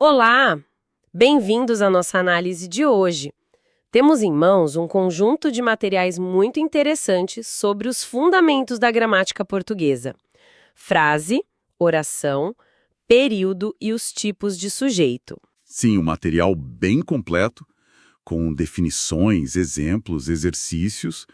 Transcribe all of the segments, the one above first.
Olá! Bem-vindos à nossa análise de hoje. Temos em mãos um conjunto de materiais muito interessantes sobre os fundamentos da gramática portuguesa: frase, oração, período e os tipos de sujeito. Sim, um material bem completo, com definições, exemplos, exercícios,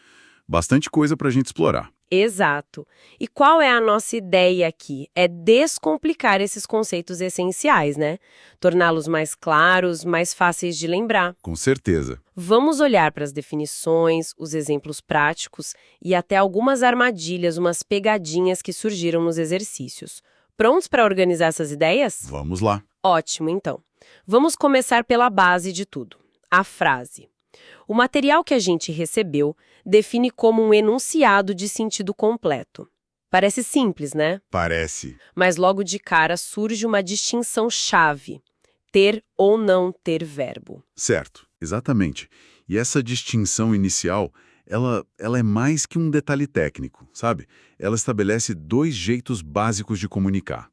bastante coisa para a gente explorar. Exato. E qual é a nossa ideia aqui? É descomplicar esses conceitos essenciais, né? Torná-los mais claros, mais fáceis de lembrar. Com certeza. Vamos olhar para as definições, os exemplos práticos e até algumas armadilhas, umas pegadinhas que surgiram nos exercícios. Prontos para organizar essas ideias? Vamos lá. Ótimo, então. Vamos começar pela base de tudo, a frase. O material que a gente recebeu define como um enunciado de sentido completo. Parece simples, né? Parece. Mas logo de cara surge uma distinção-chave: ter ou não ter verbo. Certo, exatamente. E essa distinção inicial, ela é mais que um detalhe técnico, sabe? Ela estabelece dois jeitos básicos de comunicar.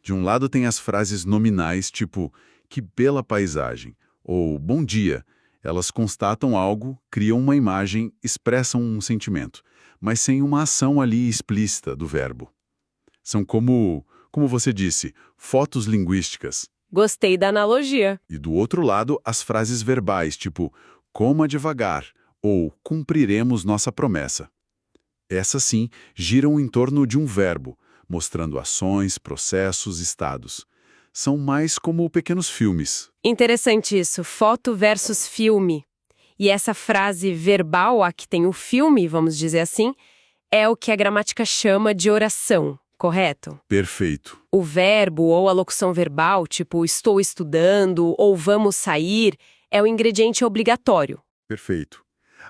De um lado tem as frases nominais, tipo, que bela paisagem, ou bom dia. Elas constatam algo, criam uma imagem, expressam um sentimento, mas sem uma ação ali explícita do verbo. São como você disse, fotos linguísticas. Gostei da analogia. E do outro lado, as frases verbais, tipo, coma devagar, ou cumpriremos nossa promessa. Essas sim giram em torno de um verbo, mostrando ações, processos, estados. São mais como pequenos filmes. Interessante isso, foto versus filme. E essa frase verbal, a que tem o filme, vamos dizer assim, é o que a gramática chama de oração, correto? Perfeito. O verbo ou a locução verbal, tipo estou estudando ou vamos sair, é o ingrediente obrigatório. Perfeito.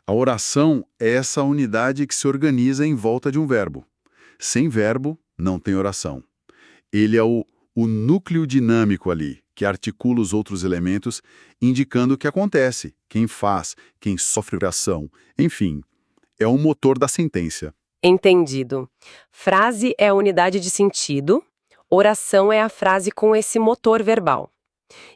A oração é essa unidade que se organiza em volta de um verbo. Sem verbo, não tem oração. Ele é o núcleo dinâmico ali, que articula os outros elementos, indicando o que acontece, quem faz, quem sofre ação. Enfim, é o motor da sentença. Entendido. Frase é a unidade de sentido, oração é a frase com esse motor verbal.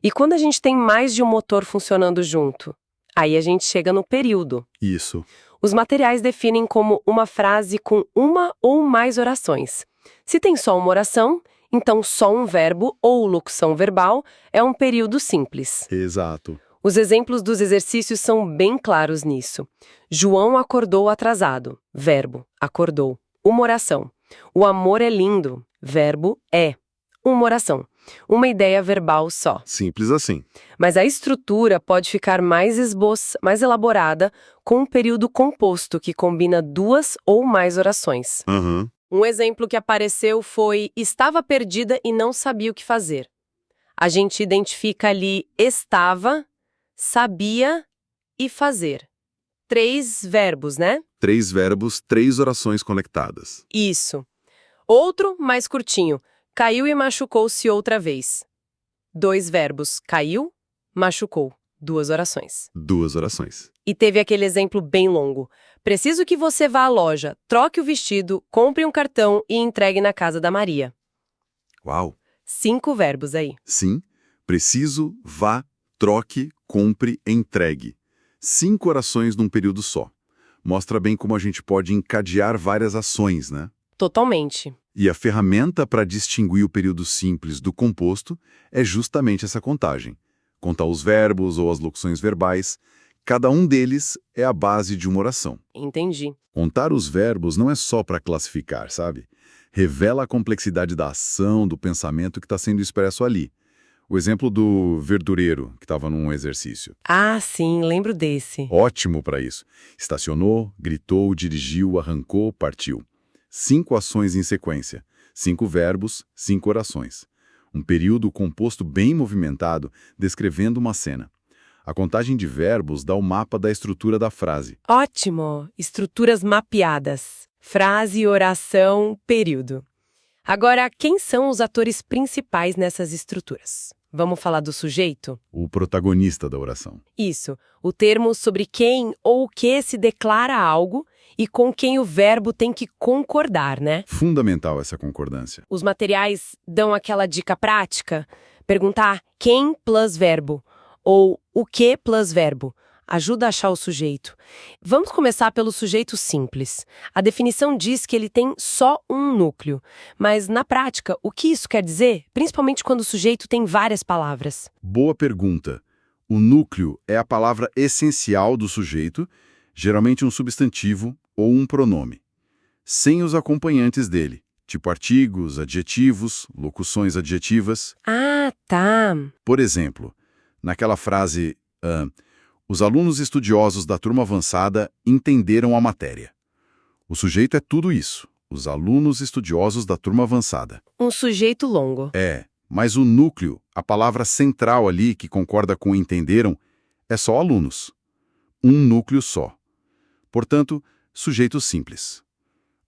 E quando a gente tem mais de um motor funcionando junto? Aí a gente chega no período. Isso. Os materiais definem como uma frase com uma ou mais orações. Se tem só uma oração, então só um verbo ou locução verbal é um período simples. Exato. Os exemplos dos exercícios são bem claros nisso. João acordou atrasado. Verbo, acordou. Uma oração. O amor é lindo. Verbo, é. Uma oração. Uma ideia verbal só. Simples assim. Mas a estrutura pode ficar mais elaborada com um período composto que combina duas ou mais orações. Uhum. Um exemplo que apareceu foi estava perdida e não sabia o que fazer. A gente identifica ali estava, sabia e fazer. 3 verbos, né? 3 verbos, 3 orações conectadas. Isso. Outro, mais curtinho. Caiu e machucou-se outra vez. 2 verbos. Caiu, machucou. 2 orações. 2 orações. E teve aquele exemplo bem longo. Preciso que você vá à loja, troque o vestido, compre um cartão e entregue na casa da Maria. Uau! 5 verbos aí. Sim, preciso, vá, troque, compre, entregue. 5 orações num período só. Mostra bem como a gente pode encadear várias ações, né? Totalmente. E a ferramenta para distinguir o período simples do composto é justamente essa contagem. Contar os verbos ou as locuções verbais, cada um deles é a base de uma oração. Entendi. Contar os verbos não é só para classificar, sabe? Revela a complexidade da ação, do pensamento que está sendo expresso ali. O exemplo do verdureiro, que estava num exercício. Ah, sim, lembro desse. Ótimo para isso. Estacionou, gritou, dirigiu, arrancou, partiu. 5 ações em sequência. 5 verbos, 5 orações. Um período composto bem movimentado, descrevendo uma cena. A contagem de verbos dá o mapa da estrutura da frase. Ótimo! Estruturas mapeadas. Frase, oração, período. Agora, quem são os atores principais nessas estruturas? Vamos falar do sujeito? O protagonista da oração. Isso, o termo sobre quem ou o que se declara algo e com quem o verbo tem que concordar, né? Fundamental essa concordância. Os materiais dão aquela dica prática. Perguntar quem plus verbo ou o que plus verbo ajuda a achar o sujeito. Vamos começar pelo sujeito simples. A definição diz que ele tem só um núcleo. Mas, na prática, o que isso quer dizer? Principalmente quando o sujeito tem várias palavras. Boa pergunta. O núcleo é a palavra essencial do sujeito, geralmente um substantivo ou um pronome, sem os acompanhantes dele, tipo artigos, adjetivos, locuções adjetivas. Ah, tá. Por exemplo, naquela frase, os alunos estudiosos da turma avançada entenderam a matéria. O sujeito é tudo isso, os alunos estudiosos da turma avançada. Um sujeito longo. Mas o núcleo, a palavra central ali que concorda com entenderam, é só alunos. Um núcleo só. Portanto, sujeito simples.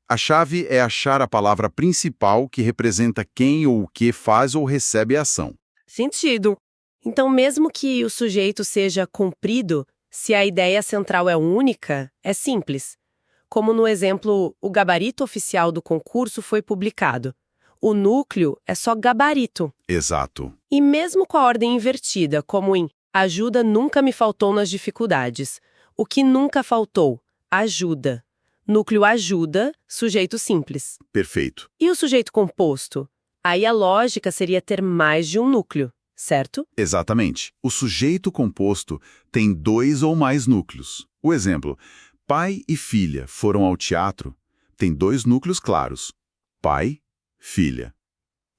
A chave é achar a palavra principal que representa quem ou o que faz ou recebe a ação. Sentido. Então, mesmo que o sujeito seja comprido, se a ideia central é única, é simples. Como no exemplo, o gabarito oficial do concurso foi publicado. O núcleo é só gabarito. Exato. E mesmo com a ordem invertida, como em ajuda nunca me faltou nas dificuldades. O que nunca faltou? Ajuda. Núcleo ajuda, sujeito simples. Perfeito. E o sujeito composto? Aí a lógica seria ter mais de um núcleo, certo? Exatamente. O sujeito composto tem 2 ou mais núcleos. O exemplo, pai e filha foram ao teatro, tem 2 núcleos claros. Pai, filha.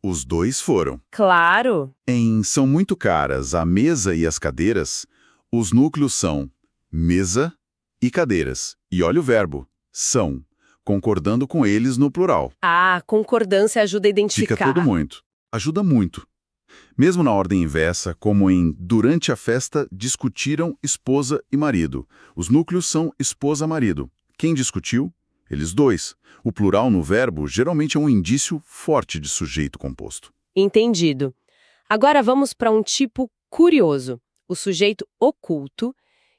Os 2 foram. Claro. Em São Muito Caras, a mesa e as cadeiras, os núcleos são mesa e cadeiras. E olha o verbo, são, concordando com eles no plural. Ah, concordância ajuda a identificar. Fica todo muito. Ajuda muito. Mesmo na ordem inversa, como em durante a festa discutiram esposa e marido. Os núcleos são esposa-marido. Quem discutiu? Eles 2. O plural no verbo geralmente é um indício forte de sujeito composto. Entendido. Agora vamos para um tipo curioso, o sujeito oculto,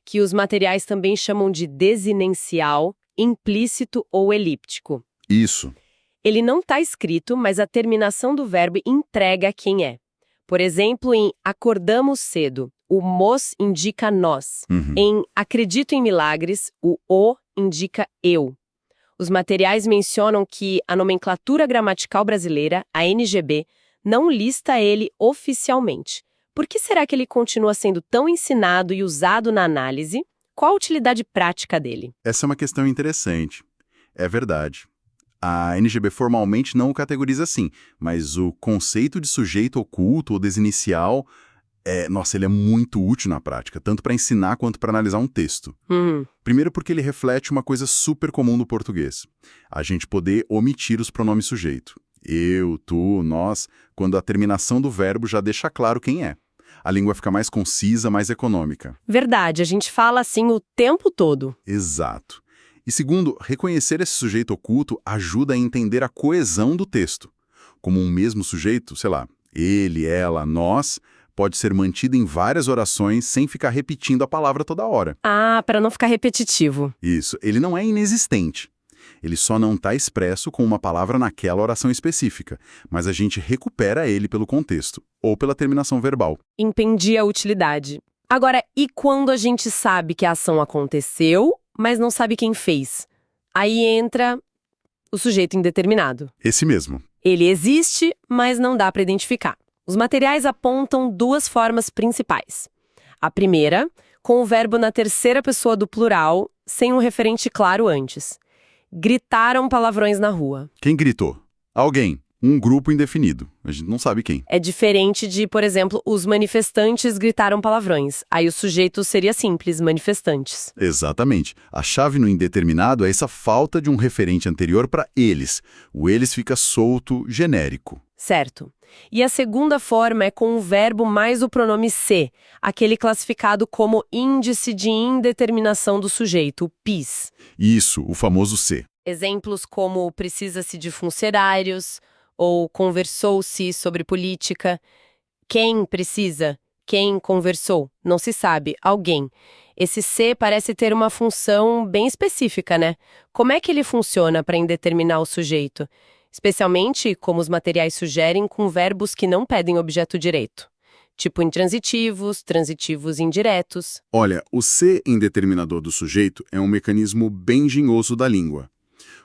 que os materiais também chamam de desinencial, implícito ou elíptico. Isso. Ele não está escrito, mas a terminação do verbo entrega quem é. Por exemplo, em acordamos cedo, o mos indica nós. Em acredito em milagres, o indica eu. Os materiais mencionam que a nomenclatura gramatical brasileira, a NGB, não lista ele oficialmente. Por que será que ele continua sendo tão ensinado e usado na análise? Qual a utilidade prática dele? Essa é uma questão interessante. É verdade. A NGB formalmente não o categoriza assim, mas o conceito de sujeito oculto ou desinicial, ele é muito útil na prática, tanto para ensinar quanto para analisar um texto. Primeiro porque ele reflete uma coisa super comum no português. A gente poder omitir os pronomes sujeito. Eu, tu, nós, quando a terminação do verbo já deixa claro quem é. A língua fica mais concisa, mais econômica. Verdade, a gente fala assim o tempo todo. Exato. E segundo, reconhecer esse sujeito oculto ajuda a entender a coesão do texto. Como um mesmo sujeito, sei lá, ele, ela, nós, pode ser mantido em várias orações sem ficar repetindo a palavra toda hora. Ah, para não ficar repetitivo. Isso, ele não é inexistente. Ele só não está expresso com uma palavra naquela oração específica, mas a gente recupera ele pelo contexto, ou pela terminação verbal. Entendi a utilidade. Agora, e quando a gente sabe que a ação aconteceu, mas não sabe quem fez? Aí entra o sujeito indeterminado. Esse mesmo. Ele existe, mas não dá para identificar. Os materiais apontam 2 formas principais. A primeira, com o verbo na terceira pessoa do plural, sem um referente claro antes. Gritaram palavrões na rua. Quem gritou? Alguém. Um grupo indefinido. A gente não sabe quem. É diferente de, por exemplo, os manifestantes gritaram palavrões. Aí o sujeito seria simples, manifestantes. Exatamente. A chave no indeterminado é essa falta de um referente anterior para eles. O eles fica solto, genérico. Certo. E a segunda forma é com o verbo mais o pronome se, aquele classificado como índice de indeterminação do sujeito, o PIS. Isso, o famoso se. Exemplos como precisa-se de funcionários ou conversou-se sobre política. Quem precisa? Quem conversou? Não se sabe. Alguém. Esse se parece ter uma função bem específica, né? Como é que ele funciona para indeterminar o sujeito? Especialmente, como os materiais sugerem, com verbos que não pedem objeto direto. Tipo intransitivos, transitivos indiretos. Olha, o ser indeterminador do sujeito é um mecanismo bem engenhoso da língua.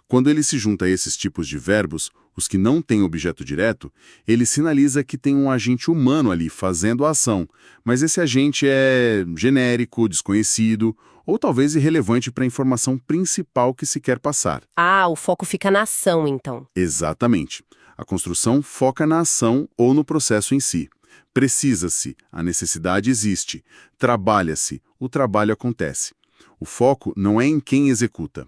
Quando ele se junta a esses tipos de verbos, os que não têm objeto direto, ele sinaliza que tem um agente humano ali fazendo a ação, mas esse agente é genérico, desconhecido ou talvez irrelevante para a informação principal que se quer passar. Ah, o foco fica na ação, então. Exatamente. A construção foca na ação ou no processo em si. Precisa-se, a necessidade existe. Trabalha-se, o trabalho acontece. O foco não é em quem executa.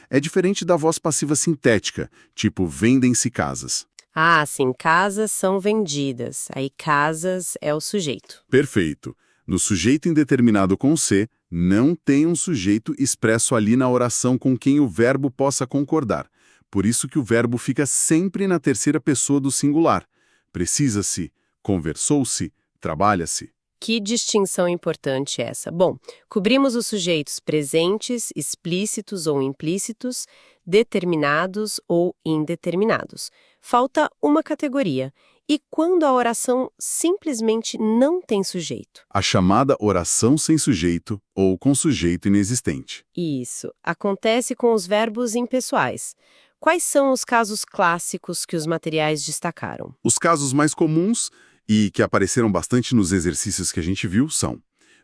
É diferente da voz passiva sintética, tipo vendem-se casas. Ah, sim, casas são vendidas. Aí casas é o sujeito. Perfeito. No sujeito indeterminado com C, não tem um sujeito expresso ali na oração com quem o verbo possa concordar. Por isso que o verbo fica sempre na terceira pessoa do singular. Precisa-se, conversou-se, trabalha-se. Que distinção importante essa. Bom, cobrimos os sujeitos presentes, explícitos ou implícitos, determinados ou indeterminados. Falta uma categoria. E quando a oração simplesmente não tem sujeito? A chamada oração sem sujeito ou com sujeito inexistente. Isso. Acontece com os verbos impessoais. Quais são os casos clássicos que os materiais destacaram? Os casos mais comuns e que apareceram bastante nos exercícios que a gente viu são: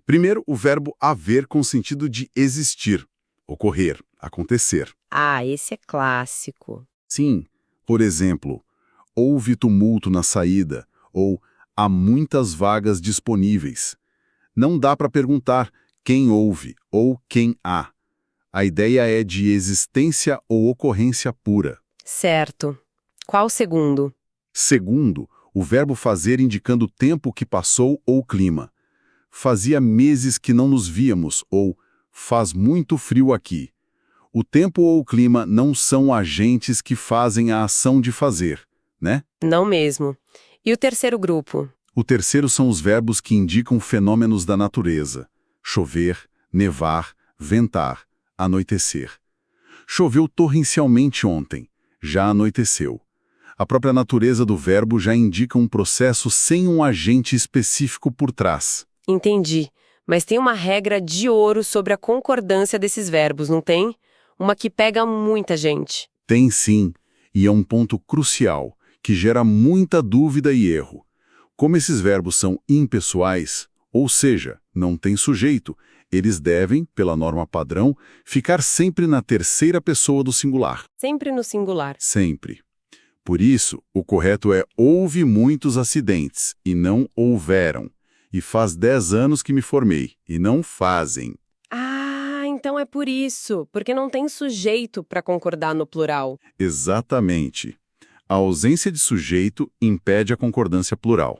primeiro, o verbo haver com sentido de existir, ocorrer, acontecer. Ah, esse é clássico. Sim, por exemplo, houve tumulto na saída ou há muitas vagas disponíveis. Não dá para perguntar quem houve ou quem há. A ideia é de existência ou ocorrência pura. Certo. Qual o segundo? Segundo, o verbo fazer indicando o tempo que passou ou clima. Fazia meses que não nos víamos ou faz muito frio aqui. O tempo ou o clima não são agentes que fazem a ação de fazer, né? Não mesmo. E o terceiro grupo? O terceiro são os verbos que indicam fenômenos da natureza. Chover, nevar, ventar, anoitecer. Choveu torrencialmente ontem, já anoiteceu. A própria natureza do verbo já indica um processo sem um agente específico por trás. Entendi. Mas tem uma regra de ouro sobre a concordância desses verbos, não tem? Uma que pega muita gente. Tem sim, e é um ponto crucial, que gera muita dúvida e erro. Como esses verbos são impessoais, ou seja, não têm sujeito, eles devem, pela norma padrão, ficar sempre na terceira pessoa do singular. Sempre no singular. Sempre. Por isso, o correto é houve muitos acidentes, e não houveram. E faz 10 anos que me formei, e não fazem. Ah, então é por isso, porque não tem sujeito para concordar no plural. Exatamente. A ausência de sujeito impede a concordância plural.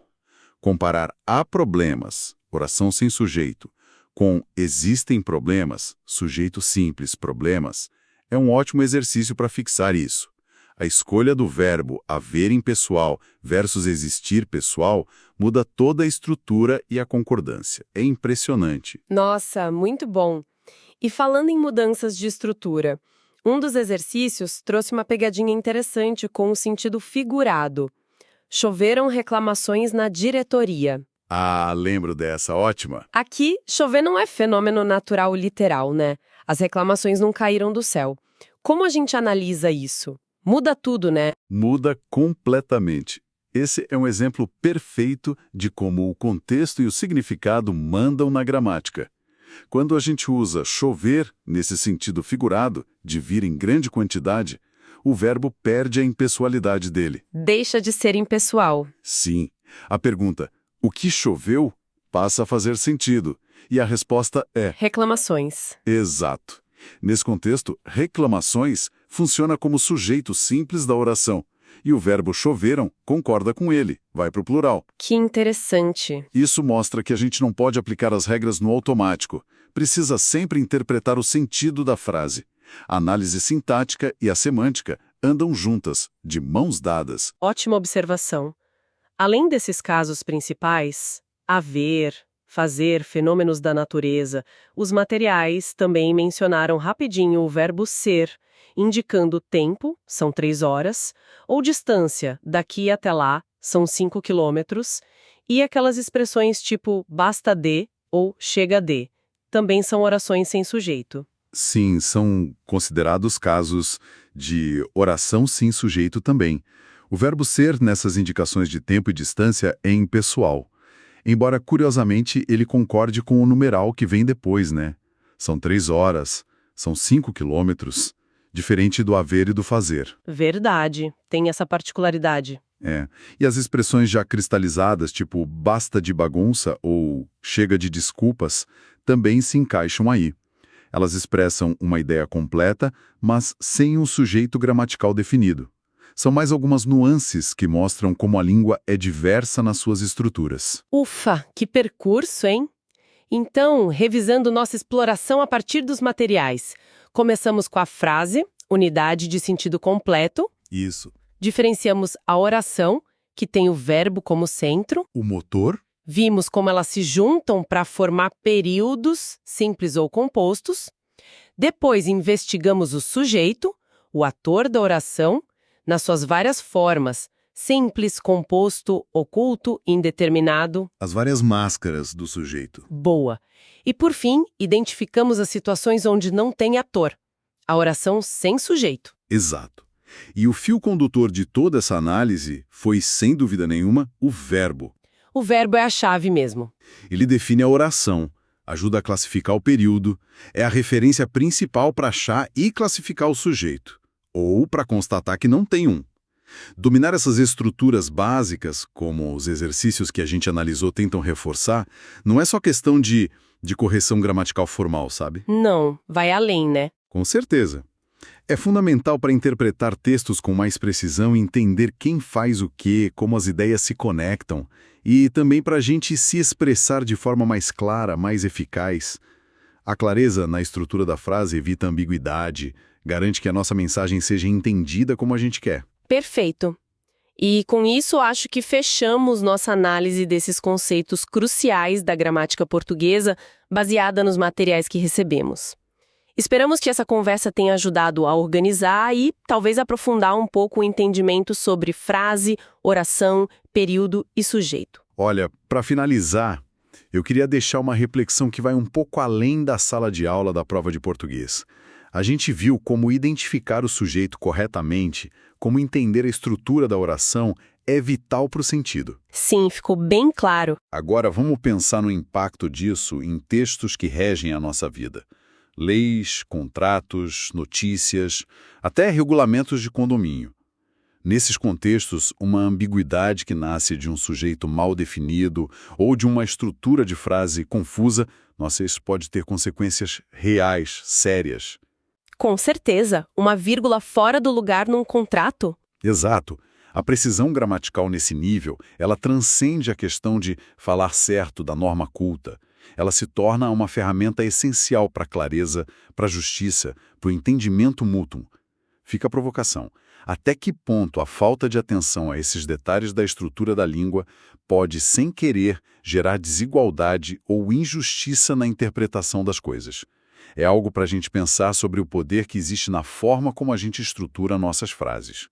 Comparar há problemas, oração sem sujeito, com existem problemas, sujeito simples, problemas, é um ótimo exercício para fixar isso. A escolha do verbo haver impessoal versus existir pessoal muda toda a estrutura e a concordância. É impressionante. Nossa, muito bom. E falando em mudanças de estrutura, um dos exercícios trouxe uma pegadinha interessante com o sentido figurado. Choveram reclamações na diretoria. Ah, lembro dessa, ótima. Aqui, chover não é fenômeno natural literal, né? As reclamações não caíram do céu. Como a gente analisa isso? Muda tudo, né? Muda completamente. Esse é um exemplo perfeito de como o contexto e o significado mandam na gramática. Quando a gente usa chover nesse sentido figurado, de vir em grande quantidade, o verbo perde a impessoalidade dele. Deixa de ser impessoal. Sim. A pergunta, o que choveu, passa a fazer sentido. E a resposta é... reclamações. Exato. Nesse contexto, reclamações funciona como sujeito simples da oração. E o verbo choveram concorda com ele, vai para o plural. Que interessante. Isso mostra que a gente não pode aplicar as regras no automático. Precisa sempre interpretar o sentido da frase. A análise sintática e a semântica andam juntas, de mãos dadas. Ótima observação. Além desses casos principais, haver, fazer, fenômenos da natureza, os materiais também mencionaram rapidinho o verbo ser, indicando tempo, são 3 horas, ou distância, daqui até lá, são 5 quilômetros, E aquelas expressões tipo basta de ou chega de, também são orações sem sujeito. Sim, são considerados casos de oração sem sujeito também. O verbo ser nessas indicações de tempo e distância é impessoal. Embora, curiosamente, ele concorde com o numeral que vem depois, né? São 3 horas, são 5 quilômetros, diferente do haver e do fazer. Verdade, tem essa particularidade. É. E as expressões já cristalizadas, tipo basta de bagunça ou chega de desculpas, também se encaixam aí. Elas expressam uma ideia completa, mas sem um sujeito gramatical definido. São mais algumas nuances que mostram como a língua é diversa nas suas estruturas. Ufa, que percurso, hein? Então, revisando nossa exploração a partir dos materiais, começamos com a frase, unidade de sentido completo. Isso. Diferenciamos a oração, que tem o verbo como centro. O motor? Vimos como elas se juntam para formar períodos, simples ou compostos. Depois investigamos o sujeito, o ator da oração, nas suas várias formas, simples, composto, oculto, indeterminado. As várias máscaras do sujeito. Boa. E por fim, identificamos as situações onde não tem ator. A oração sem sujeito. Exato. E o fio condutor de toda essa análise foi, sem dúvida nenhuma, o verbo. O verbo é a chave mesmo. Ele define a oração, ajuda a classificar o período, é a referência principal para achar e classificar o sujeito, ou para constatar que não tem um. Dominar essas estruturas básicas, como os exercícios que a gente analisou tentam reforçar, não é só questão de correção gramatical formal, sabe? Não, vai além, né? Com certeza. É fundamental para interpretar textos com mais precisão e entender quem faz o quê, como as ideias se conectam, e também para a gente se expressar de forma mais clara, mais eficaz. A clareza na estrutura da frase evita ambiguidade, garante que a nossa mensagem seja entendida como a gente quer. Perfeito. E com isso acho que fechamos nossa análise desses conceitos cruciais da gramática portuguesa baseada nos materiais que recebemos. Esperamos que essa conversa tenha ajudado a organizar e talvez aprofundar um pouco o entendimento sobre frase, oração, período e sujeito. Olha, para finalizar, eu queria deixar uma reflexão que vai um pouco além da sala de aula da prova de português. A gente viu como identificar o sujeito corretamente, como entender a estrutura da oração é vital para o sentido. Sim, ficou bem claro. Agora vamos pensar no impacto disso em textos que regem a nossa vida. Leis, contratos, notícias, até regulamentos de condomínio. Nesses contextos, uma ambiguidade que nasce de um sujeito mal definido ou de uma estrutura de frase confusa, nossa, isso pode ter consequências reais, sérias. Com certeza, uma vírgula fora do lugar num contrato. Exato. A precisão gramatical nesse nível, ela transcende a questão de falar certo da norma culta. Ela se torna uma ferramenta essencial para a clareza, para a justiça, para o entendimento mútuo. Fica a provocação. Até que ponto a falta de atenção a esses detalhes da estrutura da língua pode, sem querer, gerar desigualdade ou injustiça na interpretação das coisas? É algo para a gente pensar sobre o poder que existe na forma como a gente estrutura nossas frases.